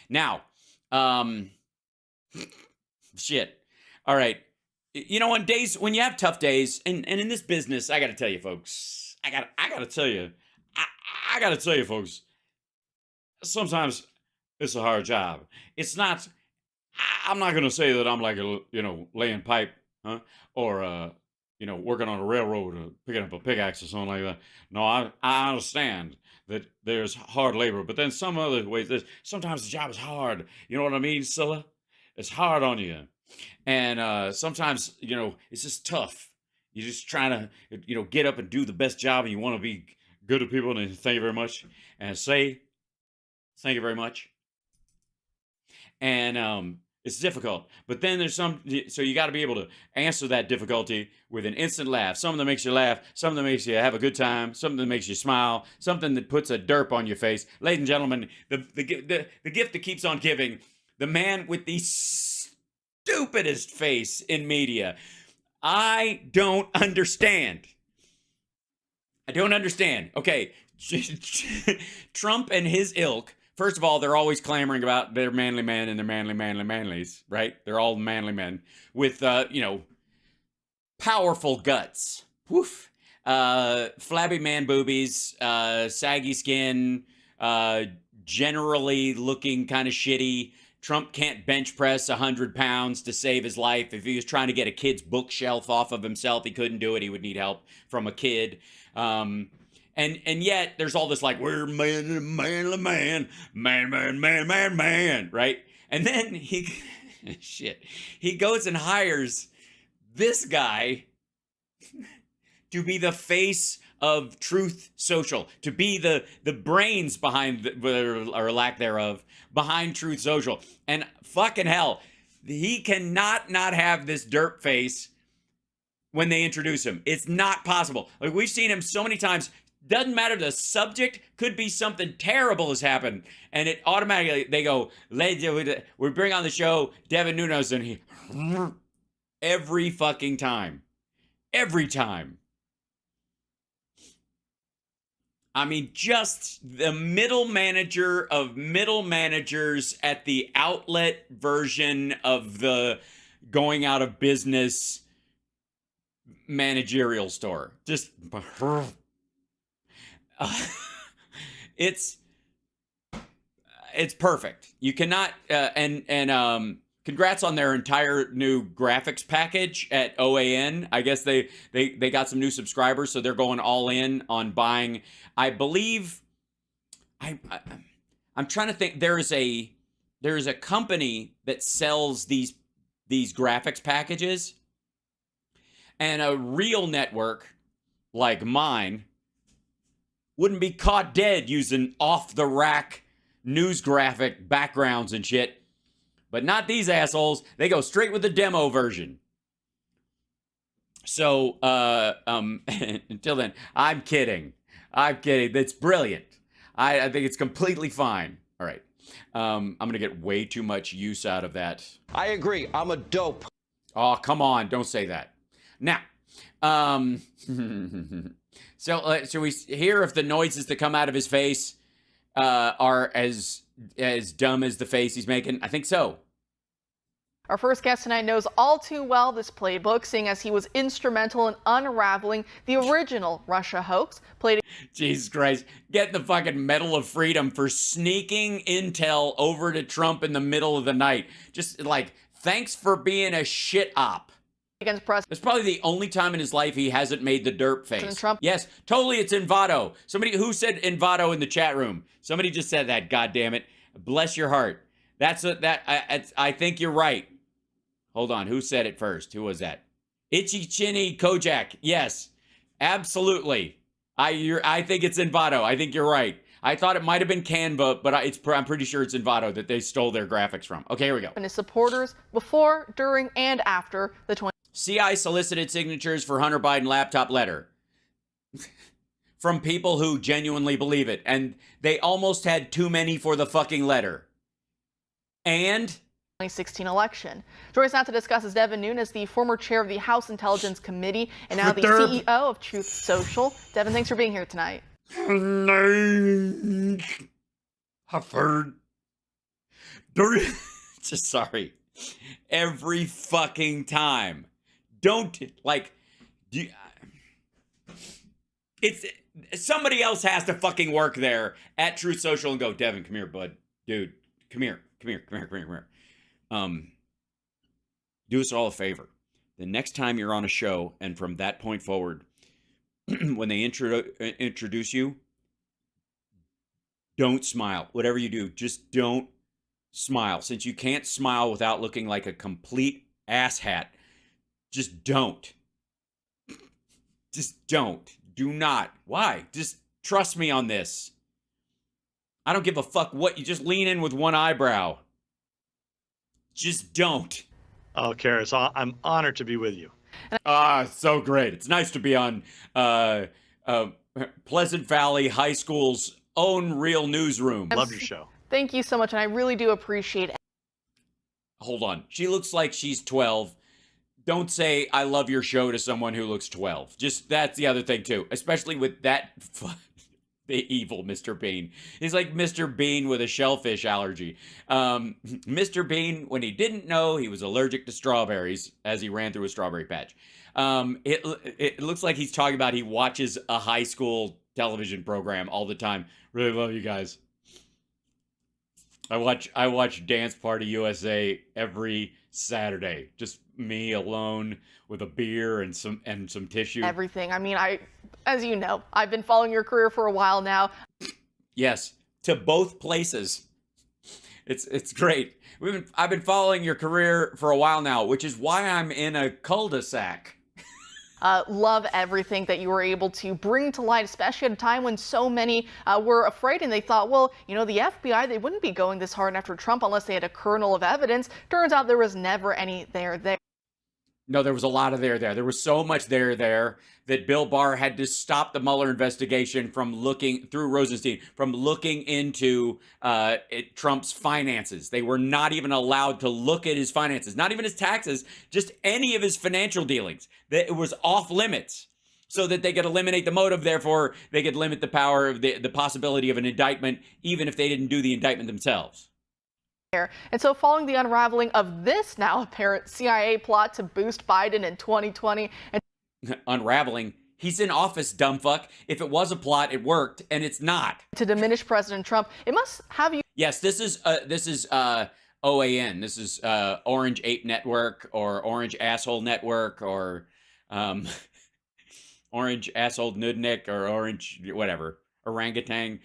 Now, shit. All right. You know, on days when you have tough days, and in this business, I got to tell you, folks, I got to tell you, I got to tell you, folks, sometimes it's a hard job. It's not, I'm not going to say that I'm like, laying pipe, huh? Or, working on a railroad or picking up a pickaxe or something like that. No, I understand that there's hard labor, but then some other ways, sometimes the job is hard. You know what I mean, Scylla? It's hard on you. And sometimes, it's just tough. You're just trying to, get up and do the best job, and you want to be good to people, and thank you very much, and say thank you very much. And it's difficult, but then there's so you got to be able to answer that difficulty with an instant laugh. Something that makes you laugh, something that makes you have a good time, something that makes you smile, something that puts a derp on your face. Ladies and gentlemen, the gift that keeps on giving, the man with the stupidest face in media. I don't understand. Okay, Trump and his ilk. First of all, they're always clamoring about their manly men and their manlies, right? They're all manly men with, powerful guts. Woof. Flabby man boobies, saggy skin, generally looking kind of shitty. Trump can't bench press 100 pounds to save his life. If he was trying to get a kid's bookshelf off of himself, he couldn't do it. He would need help from a kid. And yet there's all this like, we're manly man, right? And then he goes and hires this guy to be the face of Truth Social, to be the brains behind, or lack thereof, behind Truth Social. And fucking hell, he cannot not have this derp face when they introduce him. It's not possible. Like, we've seen him so many times. Doesn't matter, the subject could be something terrible has happened, and it automatically, they go, we bring on the show Devin Nunes, and he every fucking time. Every time. I mean, just the middle manager of middle managers at the outlet version of the going out of business managerial store. Just it's perfect. You cannot and congrats on their entire new graphics package at OAN. I guess they got some new subscribers, so they're going all in on buying. I believe I'm trying to think. There is a company that sells these graphics packages, and a real network like mine wouldn't be caught dead using off-the-rack news graphic backgrounds and shit. But not these assholes. They go straight with the demo version. So, until then, I'm kidding. That's brilliant. I think it's completely fine. All right. I'm going to get way too much use out of that. I agree. I'm a dope. Oh, come on. Don't say that. Now, so we hear if the noises that come out of his face are as dumb as the face he's making. I think so. Our first guest tonight knows all too well this playbook, seeing as he was instrumental in unraveling the original Russia hoax. Jesus Christ, get the fucking Medal of Freedom for sneaking intel over to Trump in the middle of the night. Just like, thanks for being a shit op. It's probably the only time in his life he hasn't made the derp face. Trump. Yes, totally, it's Envato. Somebody who said Envato in the chat room. Somebody just said that. God damn it. Bless your heart. I think you're right. Hold on. Who said it first? Who was that? Itchy Chinny Kojak. Yes, absolutely. I think it's Envato. I think you're right. I thought it might have been Canva, but I'm pretty sure it's Envato that they stole their graphics from. Okay, here we go. And his supporters before, during, and after the 20. CI solicited signatures for Hunter Biden laptop letter from people who genuinely believe it. And they almost had too many for the fucking letter. And 2016 election. Joining us now to discuss is Devin Nunes, the former chair of the House Intelligence Committee and now the CEO of Truth Social. Devin, thanks for being here tonight. I've heard Just sorry. Every fucking time. Don't like. It's somebody else has to fucking work there at Truth Social and go, Devin, come here, bud, dude, come here. Do us all a favor. The next time you're on a show, and from that point forward, when they introduce you, don't smile. Whatever you do, just don't smile. Since you can't smile without looking like a complete asshat, just don't. Just don't. Do not. Why? Just trust me on this. I don't give a fuck what. You just lean in with one eyebrow. Just don't. Oh, Karis, I'm honored to be with you. So great. It's nice to be on Pleasant Valley High School's own real newsroom. Love your show. Thank you so much, and I really do appreciate it. Hold on. She looks like she's 12. Don't say I love your show to someone who looks 12. Just that's the other thing too, especially with that the evil Mr. Bean. He's like Mr. Bean with a shellfish allergy. Mr. Bean, when he didn't know he was allergic to strawberries as he ran through a strawberry patch. It looks like he's talking about he watches a high school television program all the time. Really love you guys. I watch Dance Party USA every Saturday. Just me alone with a beer and some tissue. Everything. I mean, as you know, I've been following your career for a while now. Yes, to both places. It's great. I've been following your career for a while now, which is why I'm in a cul-de-sac. Love everything that you were able to bring to light, especially at a time when so many were afraid and they thought, well, you know, the FBI, they wouldn't be going this hard after Trump unless they had a kernel of evidence. Turns out there was never any there. No, there was a lot of there. There was so much there that Bill Barr had to stop the Mueller investigation from looking through Rosenstein, from looking into Trump's finances. They were not even allowed to look at his finances, not even his taxes, just any of his financial dealings. That it was off limits so that they could eliminate the motive. Therefore, they could limit the power of the possibility of an indictment, even if they didn't do the indictment themselves. And so following the unraveling of this now apparent CIA plot to boost Biden in 2020. Unraveling? He's in office, dumb fuck. If it was a plot, it worked, and it's not. To diminish President Trump, it must have you. Yes, this is OAN. This is Orange Ape Network or Orange Asshole Network or Orange Asshole Nudnik or Orange whatever. Orangutan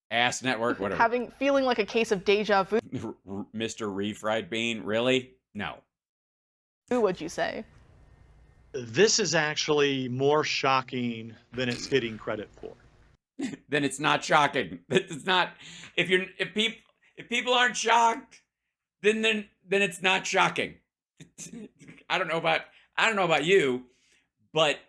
Ass Network, whatever. Feeling like a case of deja vu. Mr. Refried Bean, really? No. Who would you say? This is actually more shocking than it's getting credit for. Then it's not shocking. It's not. If people aren't shocked, then it's not shocking. I don't know about you, but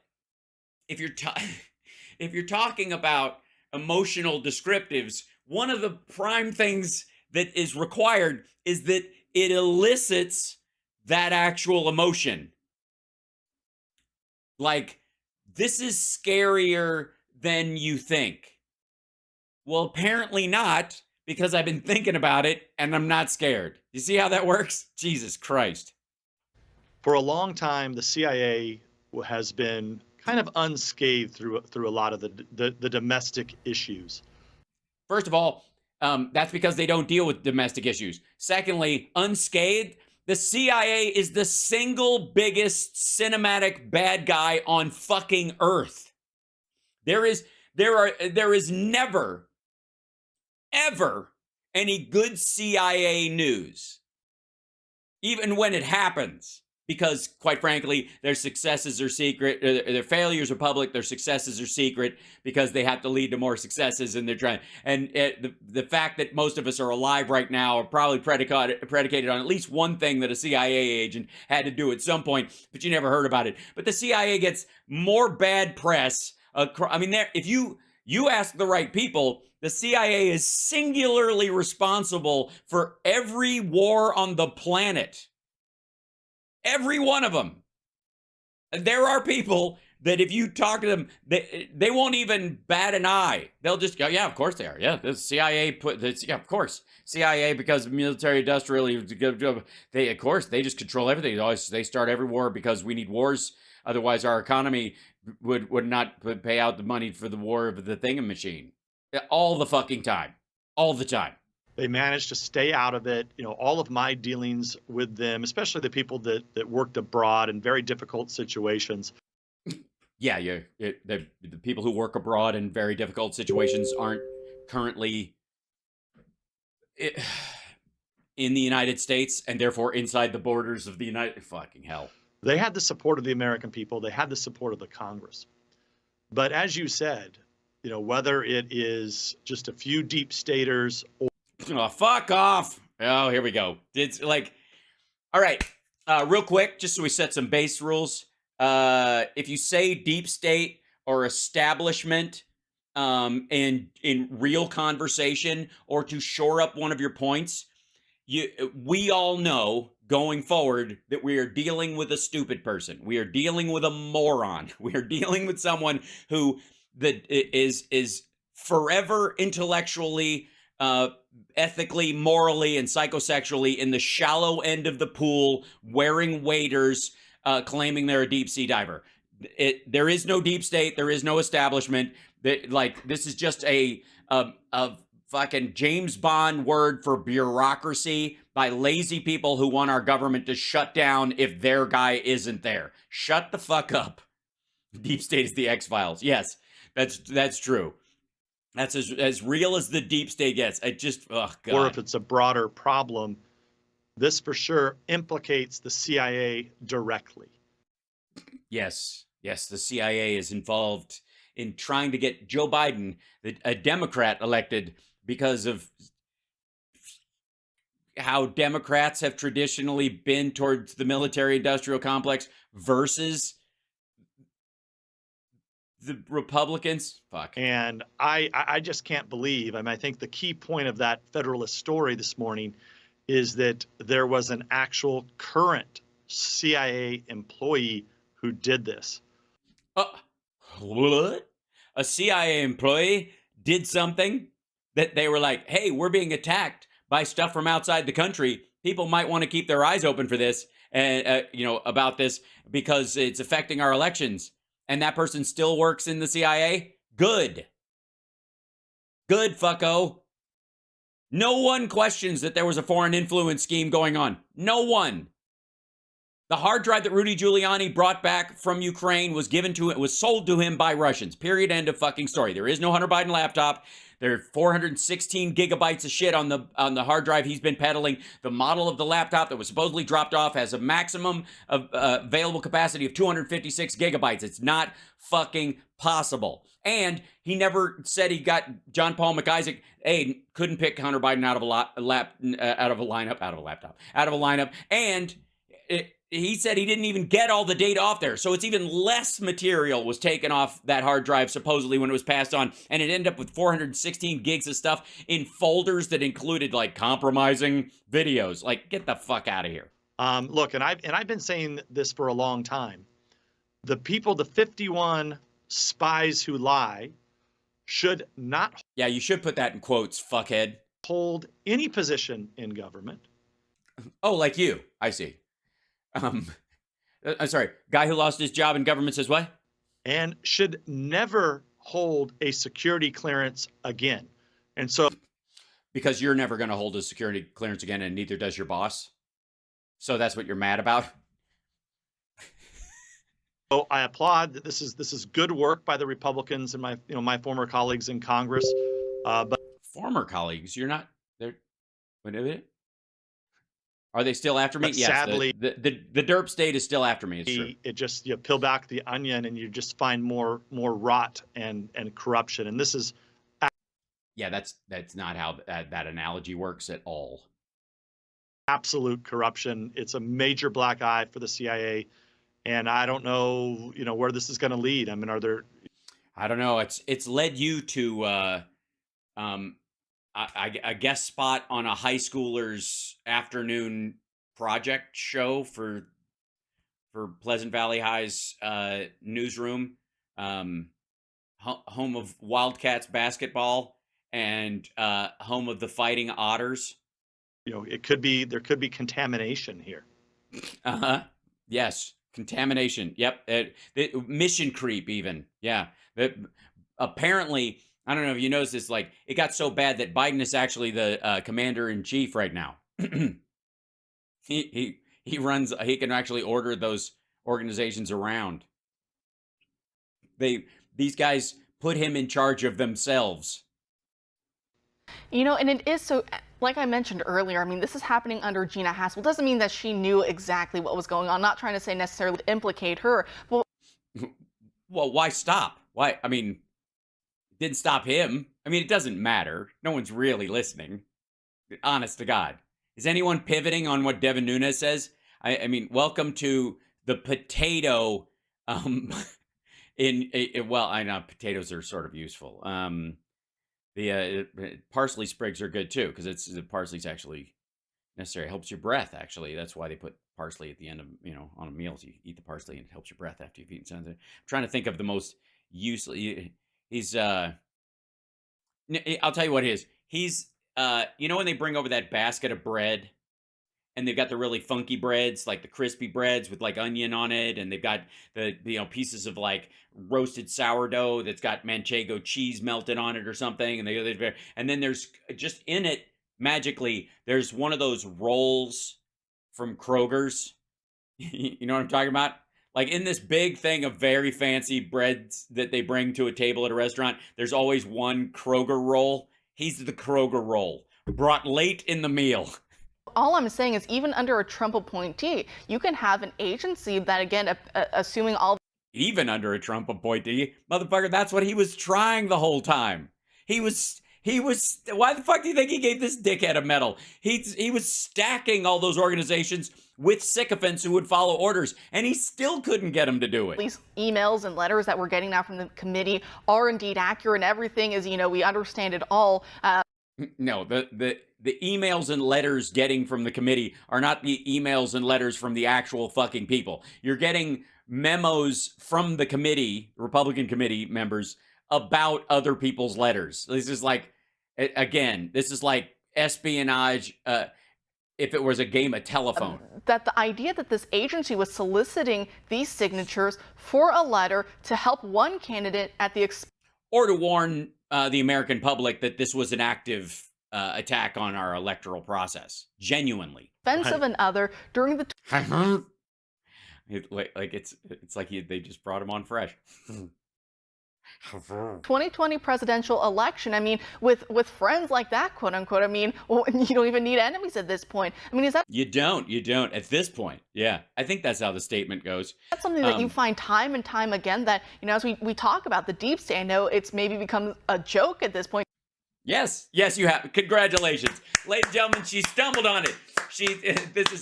if you're talking about emotional descriptives, one of the prime things that is required is that it elicits that actual emotion. Like, this is scarier than you think. Well, apparently not, because I've been thinking about it and I'm not scared. You see how that works? Jesus Christ. For a long time, the CIA has been kind of unscathed through a lot of the domestic issues. First of all, that's because they don't deal with domestic issues. Secondly, unscathed, the CIA is the single biggest cinematic bad guy on fucking earth. There is never, ever any good CIA news, even when it happens. Because, quite frankly, their successes are secret. Their failures are public. Their successes are secret because they have to lead to more successes. And they're trying. And the fact that most of us are alive right now are probably predicated on at least one thing that a CIA agent had to do at some point, but you never heard about it. But the CIA gets more bad press. I mean, if you ask the right people, the CIA is singularly responsible for every war on the planet. Every one of them. There are people that if you talk to them, they won't even bat an eye. They'll just go, yeah, of course they are. Yeah, the CIA put this. Yeah, of course, CIA, because military industrial. They, of course, they just control everything. They start every war because we need wars. Otherwise, our economy would not pay out the money for the war of the thingamachine. All the fucking time, all the time. They managed to stay out of it. You know, all of my dealings with them, especially the people that worked abroad in very difficult situations. Yeah, the people who work abroad in very difficult situations aren't currently in the United States and therefore inside the borders of the United. Fucking hell. They had the support of the American people. They had the support of the Congress. But as you said, you know, whether it is just a few deep staters or oh, fuck off. Oh, here we go. It's like, all right, real quick, just so we set some base rules. If you say deep state or establishment in real conversation or to shore up one of your points, we all know going forward that we are dealing with a stupid person. We are dealing with a moron. We are dealing with someone who is forever intellectually, ethically, morally, and psychosexually in the shallow end of the pool, wearing waders, claiming they're a deep sea diver. There is no deep state. There is no establishment. This is just a fucking James Bond word for bureaucracy by lazy people who want our government to shut down if their guy isn't there. Shut the fuck up. Deep state is the X-Files. Yes, that's true. That's as real as the deep state gets. I just, oh God. Or if it's a broader problem, this for sure implicates the CIA directly. Yes, the CIA is involved in trying to get Joe Biden, a Democrat, elected because of how Democrats have traditionally been towards the military-industrial complex versus the Republicans. Fuck. And I just can't believe, I mean, I think the key point of that Federalist story this morning is that there was an actual current CIA employee who did this. What? A CIA employee did something that they were like, hey, we're being attacked by stuff from outside the country. People might want to keep their eyes open for this and, about this because it's affecting our elections. And that person still works in the CIA? Good. Good, fucko. No one questions that there was a foreign influence scheme going on. No one. The hard drive that Rudy Giuliani brought back from Ukraine was sold to him by Russians. Period. End of fucking story. There is no Hunter Biden laptop. There are 416 gigabytes of shit on the hard drive he's been peddling. The model of the laptop that was supposedly dropped off has a maximum of available capacity of 256 gigabytes. It's not fucking possible. And he never said he got John Paul McIsaac. Hey, couldn't pick Hunter Biden out of a lineup. And he said he didn't even get all the data off there. So it's even less material was taken off that hard drive, supposedly, when it was passed on. And it ended up with 416 gigs of stuff in folders that included, like, compromising videos. Like, get the fuck out of here. Look, and I've been saying this for a long time. The 51 spies who lie should not... Yeah, you should put that in quotes, fuckhead. ...hold any position in government. Oh, like you. I see. I'm sorry, guy who lost his job in government says what? And should never hold a security clearance again. And so... Because you're never going to hold a security clearance again, and neither does your boss. So that's what you're mad about? So I applaud that this is good work by the Republicans and my former colleagues in Congress. But former colleagues, you're not there. Wait a minute. Are they still after me? Yes. Sadly, the Derp state is still after me. It's true. It just, you peel back the onion and you just find more rot and corruption. And this is... Yeah, that's not how that analogy works at all. Absolute corruption. It's a major black eye for the CIA. And I don't know, where this is going to lead. I mean, are there... I don't know. It's led you to a guest spot on a high schooler's afternoon project show for for Pleasant Valley High's newsroom, home of Wildcats basketball and home of the Fighting Otters. There could be contamination here. Uh-huh. Yes. Contamination. Yep. Mission creep even. Yeah. Apparently, I don't know if you noticed this, like, it got so bad that Biden is actually the commander-in-chief right now. He can actually order those organizations around. These guys put him in charge of themselves. And it is so, like I mentioned earlier, I mean, this is happening under Gina Haspel. Doesn't mean that she knew exactly what was going on. Not trying to say necessarily to implicate her. But well, why stop? Why? I mean, it didn't stop him. I mean, it doesn't matter. No one's really listening. Honest to God. Is anyone pivoting on what Devin Nunes says? I mean, welcome to the potato. Well, I know potatoes are sort of useful. The parsley sprigs are good too, because the parsley's actually necessary. It helps your breath, actually. That's why they put parsley at the end of, on a meal. So you eat the parsley and it helps your breath after you've eaten something. I'm trying to think of the most useless. I'll tell you what it is. He's, when they bring over that basket of bread and they've got the really funky breads, like the crispy breads with like onion on it, and they've got the pieces of like roasted sourdough that's got manchego cheese melted on it or something, and then there's just in it magically there's one of those rolls from Kroger's. You know what I'm talking about? Like in this big thing of very fancy breads that they bring to a table at a restaurant, there's always one Kroger roll. He's the Kroger roll, brought late in the meal. all I'm saying is even under a Trump appointee, you can have an agency that, again, assuming all. Even under a Trump appointee, motherfucker, that's what he was trying the whole time. He was, why the fuck do you think he gave this dickhead a medal? He was stacking all those organizations with sycophants who would follow orders, and he still couldn't get them to do it. These emails and letters that we're getting now from the committee are indeed accurate, and everything is, we understand it all. No, the emails and letters getting from the committee are not the emails and letters from the actual fucking people. You're getting memos from the committee, Republican committee members, about other people's letters. This is like, again, this is like espionage if it was a game of telephone. That the idea that this agency was soliciting these signatures for a letter to help one candidate at the expense. Or to warn the American public that this was an active attack on our electoral process. Genuinely. Expense of another during the. It's like they just brought him on fresh. 2020 presidential election. I mean, with friends like that, quote unquote. I mean, you don't even need enemies at this point. I mean, is that? You don't at this point. Yeah, I think that's how the statement goes. That's something that you find time and time again. That as we talk about the deep state, I know it's maybe become a joke at this point. Yes, you have. Congratulations, ladies and gentlemen. She stumbled on it. This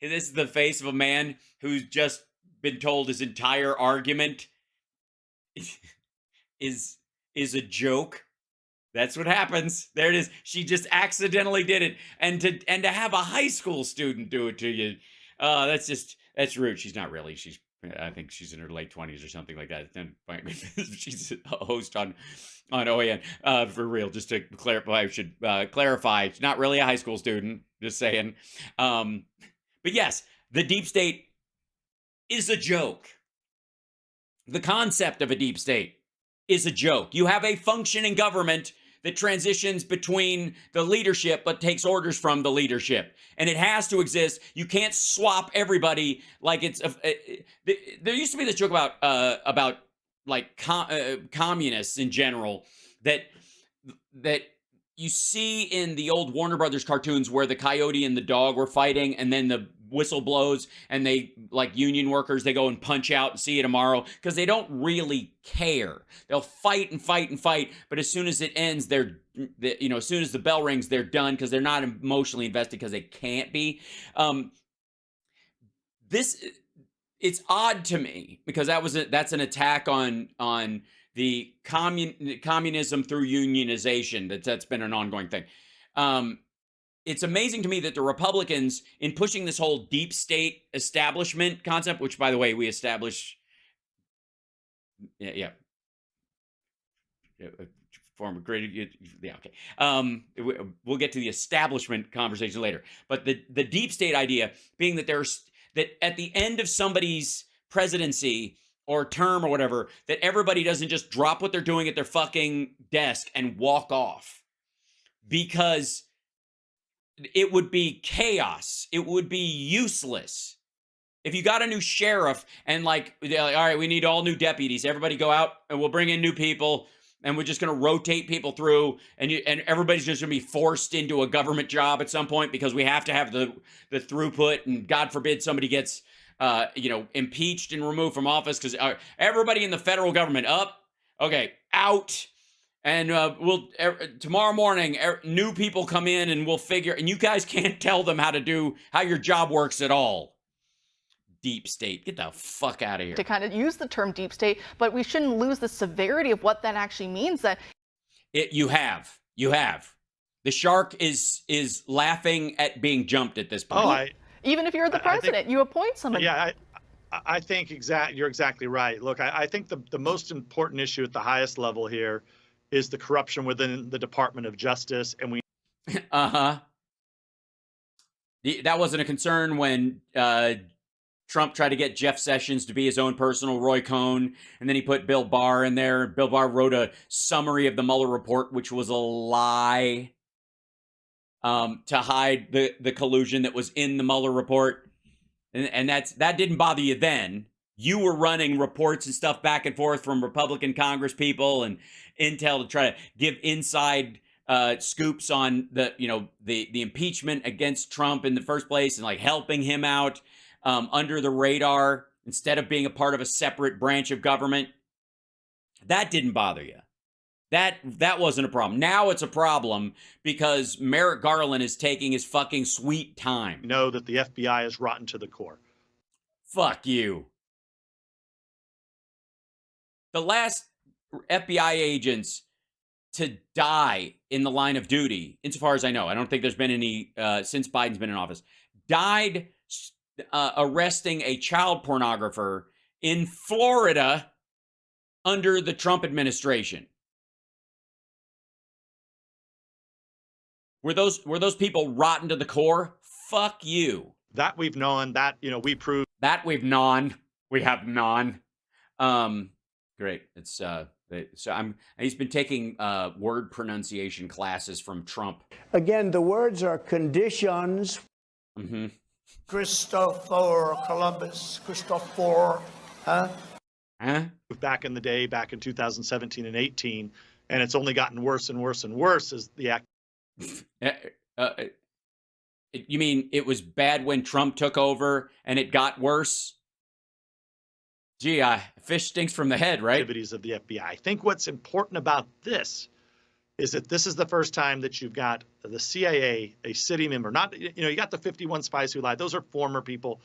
is the face of a man who's just been told his entire argument is a joke. That's what happens. There it is. She just accidentally did it, and to have a high school student do it to you, that's rude. She's not really. I think she's in her late 20s or something like that. She's a host on OAN for real. Just to clarify, I should clarify. She's not really a high school student. Just saying. But yes, the deep state is a joke. The concept of a deep state is a joke. You have a functioning government that transitions between the leadership but takes orders from the leadership. And it has to exist. You can't swap everybody like it's... there used to be this joke about like communists in general that you see in the old Warner Brothers cartoons where the coyote and the dog were fighting, and then the whistle blows and they, like union workers, they go and punch out and see you tomorrow because they don't really care. They'll fight and fight and fight, but as soon as it ends, as soon as the bell rings, they're done because they're not emotionally invested because they can't be. It's odd to me because that's an attack on the communism through unionization. That's been an ongoing thing. it's amazing to me that the Republicans, in pushing this whole deep state establishment concept, which, by the way, we established, yeah, form of great, yeah, okay. We'll get to the establishment conversation later. But the deep state idea being that that at the end of somebody's presidency or term or whatever, that everybody doesn't just drop what they're doing at their fucking desk and walk off, because it would be chaos. It would be useless. If you got a new sheriff and like, all right, we need all new deputies. Everybody go out and we'll bring in new people and we're just going to rotate people through, and everybody's just going to be forced into a government job at some point because we have to have the throughput, and God forbid somebody gets impeached and removed from office because everybody in the federal government out. And we'll tomorrow morning, new people come in and we'll figure, and you guys can't tell them how your job works at all. Deep state, get the fuck out of here. To kind of use the term deep state, but we shouldn't lose the severity of what that actually means. That you have the shark is laughing at being jumped at this point. Even if you're the president, you appoint somebody. Yeah, I think you're exactly right. Look, I think the most important issue at the highest level here is the corruption within the Department of Justice, and we. That wasn't a concern when Trump tried to get Jeff Sessions to be his own personal Roy Cohn, and then he put Bill Barr in there. Bill Barr wrote a summary of the Mueller report, which was a lie, to hide the collusion that was in the Mueller report. And that didn't bother you then. You were running reports and stuff back and forth from Republican Congress people and intel to try to give inside scoops on the impeachment against Trump in the first place, and like helping him out under the radar instead of being a part of a separate branch of government. That didn't bother you. That wasn't a problem. Now it's a problem because Merrick Garland is taking his fucking sweet time. Know that the FBI is rotten to the core. Fuck you. The last FBI agents to die in the line of duty, insofar as I know, I don't think there's been any since Biden's been in office, died arresting a child pornographer in Florida under the Trump administration. Were those people rotten to the core? Fuck you. That we've known, that we proved. That we've known. We have known. Great. It's so he's been taking word pronunciation classes from Trump. Again, the words are conditions. Mm-hmm. Christopher Columbus, Christopher, huh? Back in the day, back in 2017 and 18, and it's only gotten worse and worse and worse as the act. You mean it was bad when Trump took over and it got worse? Gee, fish stinks from the head, right? Activities of the FBI. I think what's important about this is that this is the first time that you've got the CIA, a sitting member, not, you got the 51 spies who lied. Those are former people.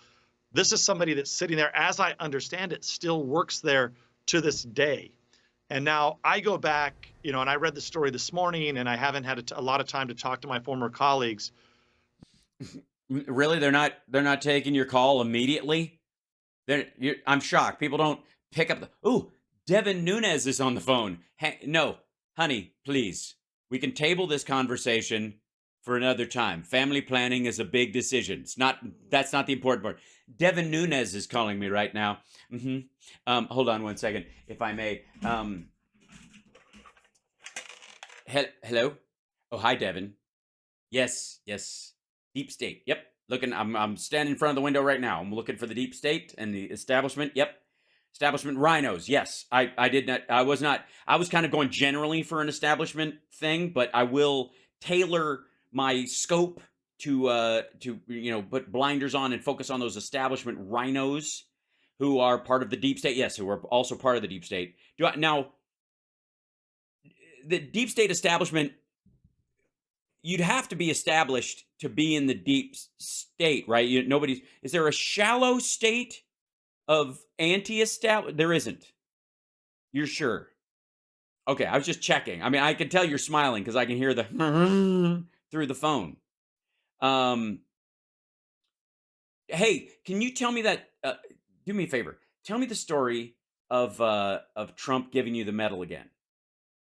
This is somebody that's sitting there, as I understand it, still works there to this day. And now I go back, and I read the story this morning, and I haven't had a lot of time to talk to my former colleagues. Really? They're not taking your call immediately? I'm shocked. People don't pick up Devin Nunes is on the phone. No, honey, please. We can table this conversation for another time. Family planning is a big decision. That's not the important part. Devin Nunes is calling me right now. Mm-hmm. Hold on one second, if I may. Hello? Oh, hi, Devin. Yes. Deep state. Yep. Looking, I'm standing in front of the window right now. I'm looking for the deep state and the establishment. Yep. Establishment rhinos. Yes. I did not. I was kind of going generally for an establishment thing, but I will tailor my scope to put blinders on and focus on those establishment rhinos who are part of the deep state. Yes, who are also part of the deep state. Now, the deep state establishment, you'd have to be established to be in the deep state, right? Is there a shallow state of anti-establishment? There isn't. You're sure? Okay, I was just checking. I mean, I can tell you're smiling because I can hear the through the phone. Hey, can you tell me that? Do me a favor. Tell me the story of Trump giving you the medal again.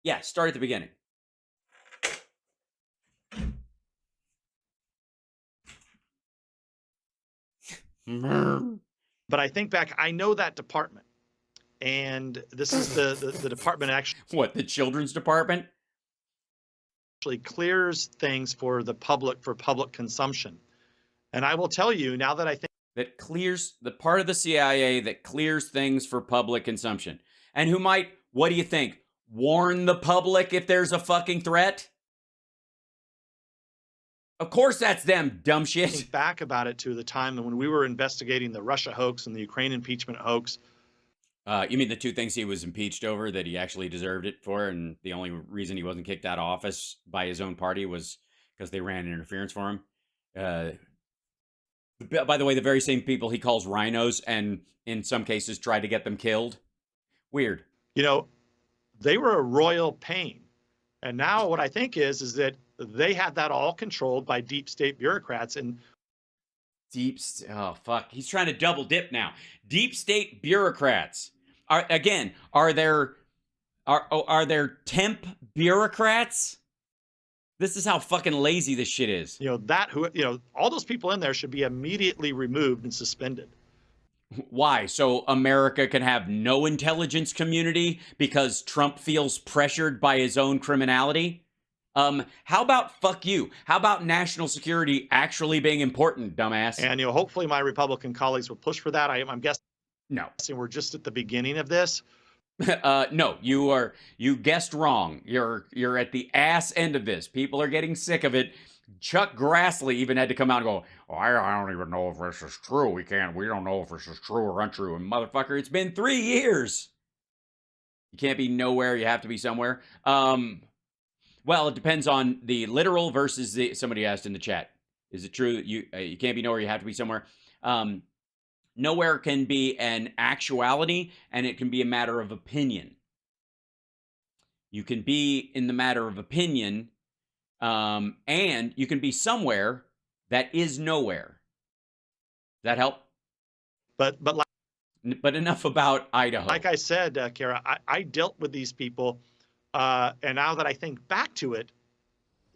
Yeah, start at the beginning. But I think back, I know that department. And this is the department actually What, the children's department? clears things for the public for public consumption. And I will tell you now that I think That clears the part of the CIA that clears things for public consumption. And who might, what do you think? Warn the public if there's a fucking threat? Of course that's them, dumb shit. think back about it to the time when we were investigating the Russia hoax and the Ukraine impeachment hoax. You mean the two things he was impeached over that he actually deserved it for, and the only reason he wasn't kicked out of office by his own party was because they ran interference for him? By the way, the very same people he calls rhinos and in some cases tried to get them killed. Weird. You know, they were a royal pain. And now what I think is that they had that all controlled by deep state bureaucrats. And Oh fuck, he's trying to double dip now. Deep state bureaucrats are there temp bureaucrats? This is how fucking lazy this shit is. all those people in there should be immediately removed and suspended. Why? So America can have no intelligence community because Trump feels pressured by his own criminality? How about fuck you? How about national security actually being important, dumbass? And hopefully my Republican colleagues will push for that. I'm guessing No. we're just at the beginning of this. No, you guessed wrong. You're at the ass end of this. People are getting sick of it. Chuck Grassley even had to come out and go, oh, I don't even know if this is true. We don't know if this is true or untrue. And motherfucker, it's been 3 years. You can't be nowhere. You have to be somewhere. Well, it depends on the literal versus somebody asked in the chat. Is it true that you can't be nowhere? You have to be somewhere. Nowhere can be an actuality, and it can be a matter of opinion. You can be in the matter of opinion, and you can be somewhere that is nowhere. Does that help? But enough about Idaho. Like I said, Kara, I dealt with these people, and now that I think back to it,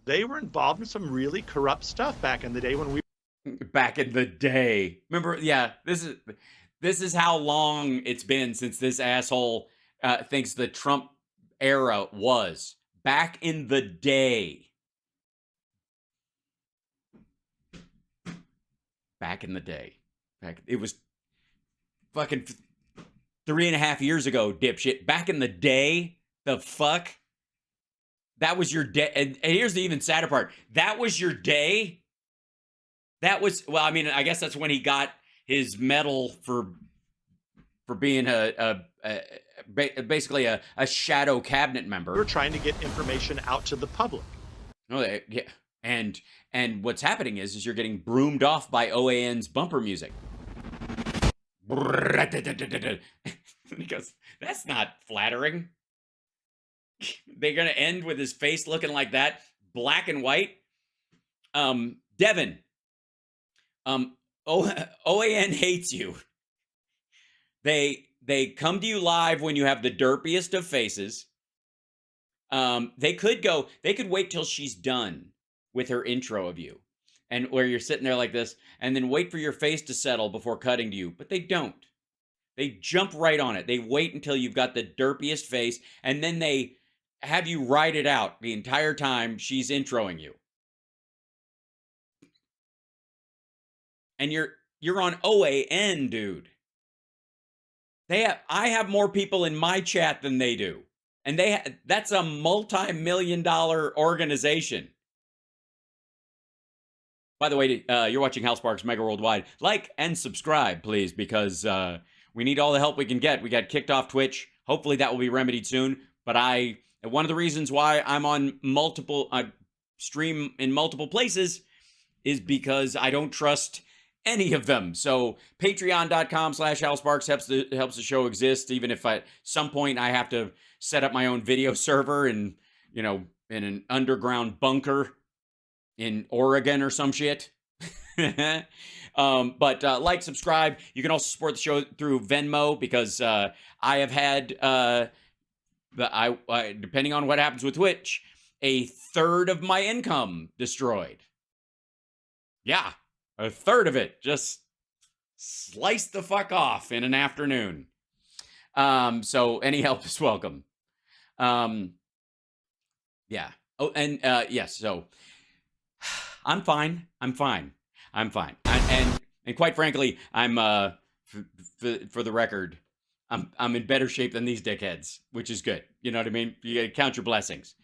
they were involved in some really corrupt stuff back in the day when we. Back in the day. Remember, yeah, this is how long it's been since this asshole thinks the Trump era was. Back in the day. Back in the day. It was fucking 3.5 years ago, dipshit. Back in the day? The fuck? That was your day. And here's the even sadder part. That was your day? That was, well, I mean, I guess that's when he got his medal for being basically a shadow cabinet member. We're trying to get information out to the public. Oh, yeah. And what's happening is you're getting broomed off by OAN's bumper music. Because that's not flattering. They're going to end with his face looking like that, black and white. Devin. OAN hates you. They come to you live when you have the derpiest of faces. They could wait till she's done with her intro of you, and where you're sitting there like this, and then wait for your face to settle before cutting to you, but they don't. They jump right on it. They wait until you've got the derpiest face, and then they have you write it out the entire time she's introing you. And you're on OAN, dude. I have more people in my chat than they do. And that's a multi-million-dollar organization. By the way, you're watching Hal Sparks Mega Worldwide. Like and subscribe, please, because we need all the help we can get. We got kicked off Twitch. Hopefully that will be remedied soon. But one of the reasons why I'm on stream in multiple places is because I don't trust any of them. So patreon.com/HalSparks helps the show exist, even if at some point I have to set up my own video server and, in an underground bunker in Oregon or some shit. But like, subscribe. You can also support the show through Venmo, because I have had, depending on what happens with Twitch, a third of my income destroyed. Yeah, a third of it just sliced the fuck off in an afternoon. So any help is welcome. Yeah. Oh, and yes. So I'm fine. And quite frankly, I'm for the record, I'm in better shape than these dickheads, which is good. You know what I mean? You gotta count your blessings.